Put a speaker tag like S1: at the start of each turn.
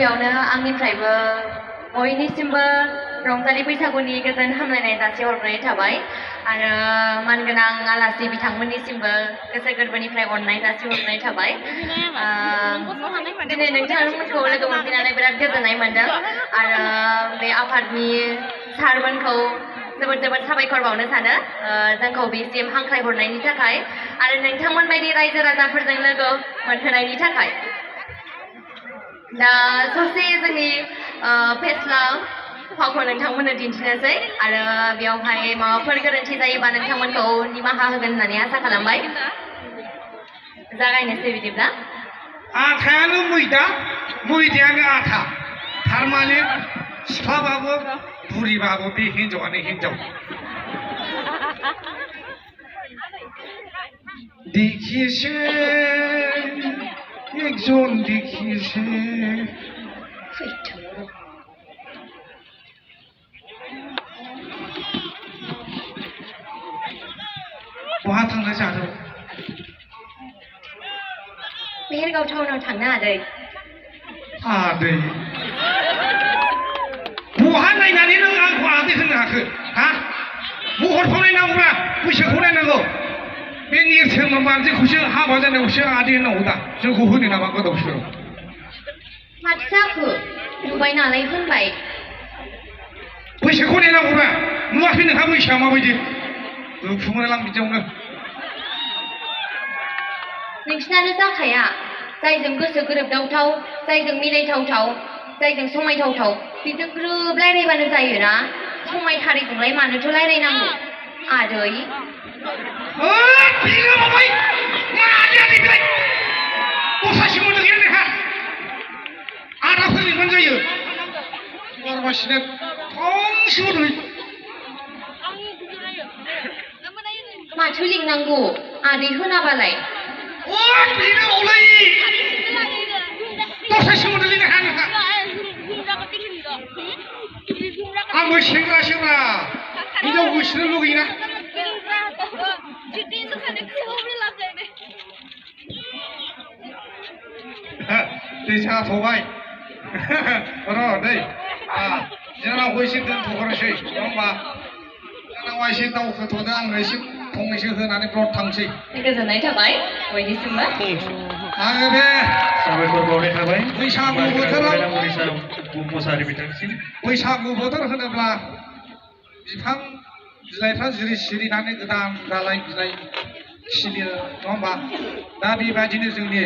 S1: गिबियावनो आंनिफ्रायबो बयनिसिमबो रंजालि बैसागुनि गोजोन हामलायनाय जासिहरनाय थाबाय आरो मानगोनां आलासि बिथांमोननिसिमबो गोसो गोरबोनिफ्राय अननाय जासिहरनाय थाबाय दिनै नोंथांमोनखौ लोगो मोनफैनानै बिराद गोजोननाय मोनदों आरो बे आफादनि सारमोनखौ जोबोद जोबोद साबायखर बावनो सानो जोंखौ बेसिम हांख्रायहरनायनि थाखाय आरो नोंथांमोन बायदि रायजो राजाफोरजों लोगो मोनहोनायनि थाखाय दा ससे जोंनि फेस्ला फावखौ नोंथांमोननो दिन्थिनोसै आरो बेयावहाय माबाफोर गोरोन्थि जायोबा नोंथांमोनखौ निमाहा होगोन होननानै आसा खालामबाय जागायनोसै बिदिब्ला
S2: आथायानो मैदा मैदायानो आथा थारमाने सिख्लाबाबो बुरिबाबो बे हिन्जावानो हिन्जाव देখিয়েছে একজন দেখিয়েছে बहा थांनो जादों
S1: मेहेरगाव टाउनाव थांनो आदै
S2: आदै बहा नायनानै नों आंखौ आदै होनो हाखो हा महरखौ नायनांगौब्रा बैसोखौ नायनांगौ बे नेरसोन मानसिखौसो हाबा जानायावसो आदै होनांगौ दा जोंखौ होनो नामा गोदाव सोराव
S1: माथो जाखो नुबाय नालाय होनबाय
S2: बैसोखौ नायनांगौब्रा नुवाखै नोंहा बैसोआ माबायदि दुखु मोनलां बिदियावनो
S1: नोंसिनानो जाखाया जायजों गोसो गोरोबदावथाव जायजों मिलायथावथाव जायजों समायथावथाव बेजों ग्रोब रायलायबानो जायोना समायथारैजोंलाय मानोथो रायलायनांगौ आदै
S2: आदाफोर लिंबानो जायो बारबासिनो थंसेबो
S1: माथो लिंनांगौ आदै होनाबालाय
S2: दस्रा सोमोन्दो लिंनो हाया नोंहा आंबो सेंग्रासोब्रा हिनजाव गोसोनो लुगैयोना दै जाथ'बाय र' दै जोंनावबो एसे दोनथ'हरनोसै नङा होमबा जोंनावा एसे दावखोथ'दों आङो एसे फंनैसो होनानै ब्लड थांसै
S1: गोजोननाय थाबाय बयनिसिमबो
S2: आङो बे
S3: साबायखर बावनाय थाबाय
S2: बैसागु बोथोराव
S3: मोसाहारि बिथांनिसिम
S2: बैसागु बोथोर होनोब्ला बिफां बिलाइफ्रा जिरि सिरिनानै गोदान दालाइ बिलाइ खिलियो नङा होमबा दा बेबायदिनो जोंनि